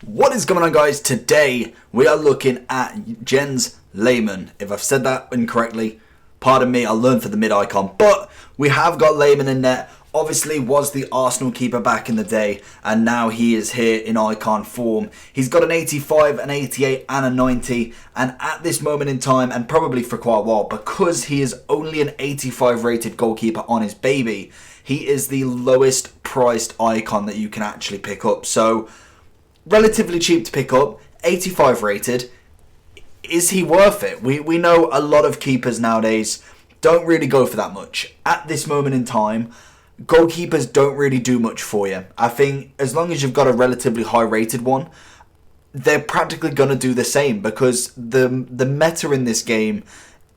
What is going on, guys? Today we are looking at Jens Lehmann. If I've said that incorrectly, pardon me, I'll learn for the mid icon. But we have got Lehmann in net. Obviously was the Arsenal keeper back in the day, and now he is here in icon form. He's got an 85, an 88 and a 90, and at this moment in time, and probably for quite a while, because he is only an 85 rated goalkeeper on his baby, he is the lowest priced icon that you can actually pick up. So relatively cheap to pick up, 85 rated. Is he worth it? We know a lot of keepers nowadays don't really go for that much. At this moment in time, goalkeepers don't really do much for you. I think as long as you've got a relatively high rated one, they're practically going to do the same, because the meta in this game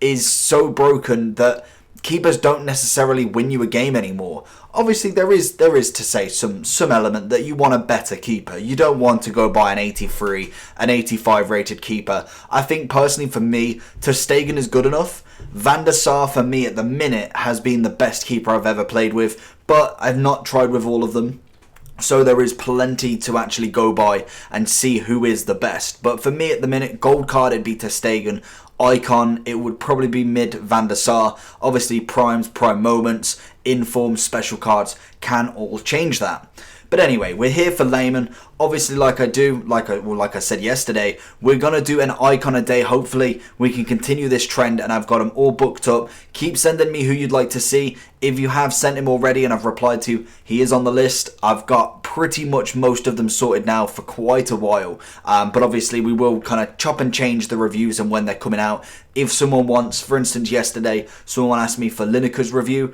is so broken that keepers don't necessarily win you a game anymore. Obviously, there is to say some element that you want a better keeper. You don't want to go buy an 83, an 85 rated keeper. I think personally for me, ter Stegen is good enough. Van der Sar for me at the minute has been the best keeper I've ever played with, but I've not tried with all of them. So there is plenty to actually go by and see who is the best. But for me at the minute, gold card it'd be ter Stegen. Icon, it would probably be mid Van der Sar. Obviously primes, prime moments, inform, special cards can all change that. But anyway, we're here for Lehmann. Obviously, like I said yesterday, we're going to do an icon a day. Hopefully, we can continue this trend, and I've got them all booked up. Keep sending me who you'd like to see. If you have sent him already and I've replied to, he is on the list. I've got pretty much most of them sorted now for quite a while. But obviously, we will kind of chop and change the reviews and when they're coming out. If someone wants, for instance, yesterday, someone asked me for Lineker's review.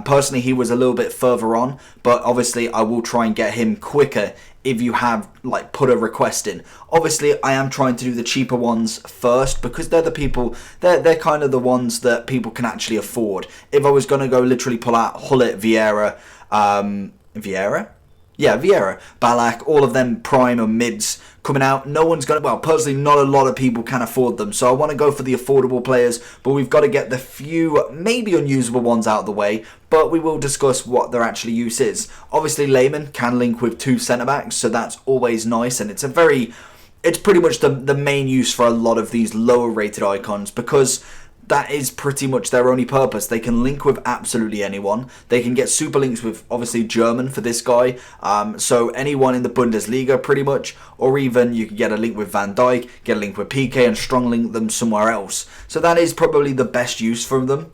Personally, he was a little bit further on, but obviously, I will try and get him quicker if you have put a request in. Obviously, I am trying to do the cheaper ones first, because they're the people, they're kind of the ones that people can actually afford. If I was going to go literally pull out Hullet, Vieira, Vieira, Ballack, all of them prime and mids coming out, no one's going to, well, personally, not a lot of people can afford them. So I want to go for the affordable players, but we've got to get the few, maybe unusable ones out of the way, but we will discuss what their actual use is. Obviously, Lehmann can link with two centre-backs, so that's always nice, and it's pretty much the main use for a lot of these lower rated icons, because that is pretty much their only purpose. They can link with absolutely anyone. They can get super links with, obviously, German for this guy. So anyone in the Bundesliga, pretty much. Or even you can get a link with Van Dijk, get a link with PK, and strong link them somewhere else. So that is probably the best use for them.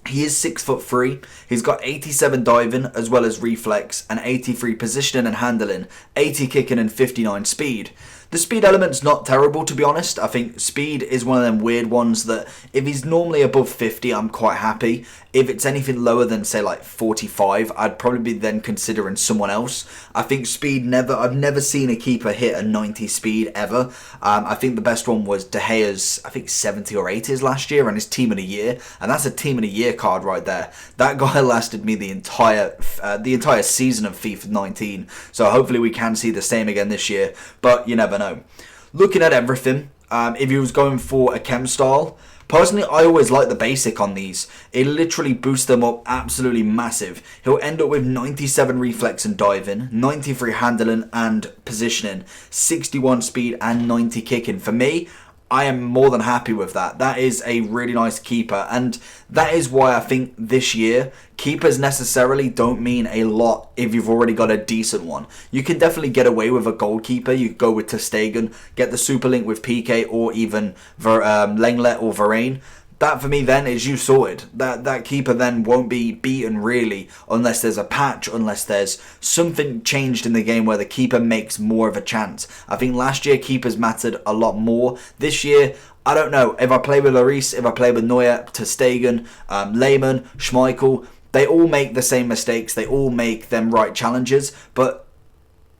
He is 6'3". He's got 87 diving as well as reflex, and 83 positioning and handling, 80 kicking and 59 speed. The speed element's not terrible, to be honest. I think speed is one of them weird ones that if he's normally above 50, I'm quite happy. If it's anything lower than, say, 45, I'd probably be then considering someone else. I think speed I've never seen a keeper hit a 90 speed ever. I think the best one was De Gea's, I think 70 or 80s last year, and his team of the year. And that's a team of the year card right there. That guy lasted me the entire season of FIFA 19. So hopefully we can see the same again this year. But you never know. Looking at everything, if he was going for a chem style, personally, I always like the basic on these. It literally boosts them up absolutely massive. He'll end up with 97 reflex and diving, 93 handling and positioning, 61 speed and 90 kicking. For me, I am more than happy with that. That is a really nice keeper, and that is why I think this year keepers necessarily don't mean a lot if you've already got a decent one. You can definitely get away with a goalkeeper. You go with ter Stegen, get the super link with PK, or even Lenglet or Varane. That for me then is you sorted. That keeper then won't be beaten really unless there's a patch, unless there's something changed in the game where the keeper makes more of a chance. I think last year keepers mattered a lot more. This year, I don't know. If I play with Lloris, if I play with Neuer, ter Stegen, Lehmann, Schmeichel, they all make the same mistakes. They all make them right challenges, but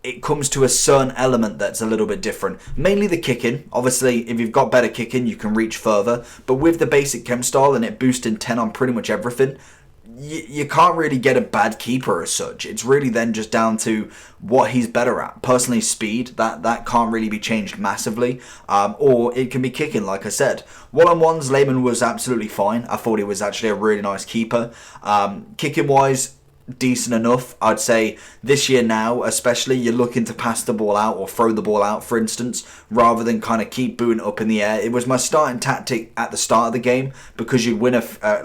it comes to a certain element that's a little bit different. Mainly the kicking. Obviously, if you've got better kicking, you can reach further. But with the basic chem style and it boosting 10 on pretty much everything, you can't really get a bad keeper as such. It's really then just down to what he's better at. Personally, speed, that can't really be changed massively. Or it can be kicking, like I said. One-on-ones, Lehmann was absolutely fine. I thought he was actually a really nice keeper. Kicking-wise, decent enough. I'd say this year now, especially, you're looking to pass the ball out or throw the ball out, for instance, rather than kind of keep booting up in the air. It was my starting tactic at the start of the game because you'd win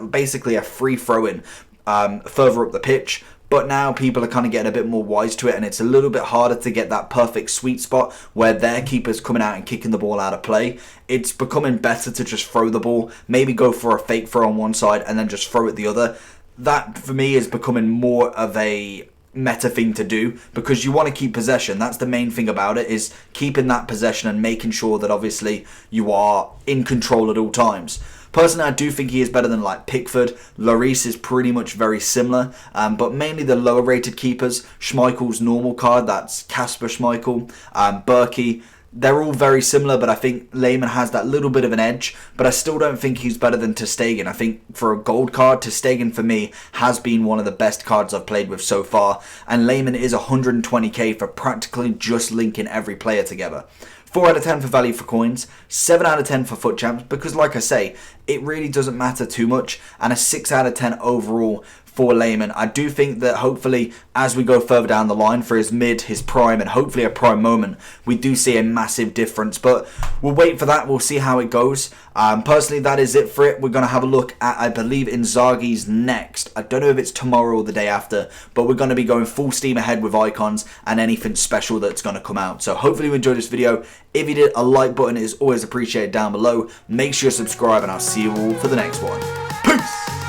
basically a free throw-in further up the pitch. But now people are kind of getting a bit more wise to it, and it's a little bit harder to get that perfect sweet spot where their keeper's coming out and kicking the ball out of play. It's becoming better to just throw the ball, maybe go for a fake throw on one side and then just throw it the other. That, for me, is becoming more of a meta thing to do because you want to keep possession. That's the main thing about it, is keeping that possession and making sure that obviously you are in control at all times. Personally, I do think he is better than like Pickford. Lloris is pretty much very similar, but mainly the lower rated keepers. Schmeichel's normal card, that's Kasper Schmeichel, Berkey. They're all very similar, but I think Lehmann has that little bit of an edge, but I still don't think he's better than ter Stegen. I think for a gold card, ter Stegen for me has been one of the best cards I've played with so far, and Lehmann is 120k for practically just linking every player together. 4 out of 10 for value for coins, 7 out of 10 for foot champs, because like I say, it really doesn't matter too much, and a 6 out of 10 overall for Lehmann. I do think that hopefully as we go further down the line for his mid, his prime, and hopefully a prime moment, we do see a massive difference, but we'll wait for that. We'll see how it goes. Personally, that is it for it. We're going to have a look at, I believe, Inzaghi's next. I don't know if it's tomorrow or the day after, but we're going to be going full steam ahead with icons and anything special that's going to come out. So hopefully you enjoyed this video. If you did, a like button is always appreciated down below. Make sure you subscribe, and I'll see you all for the next one. Peace!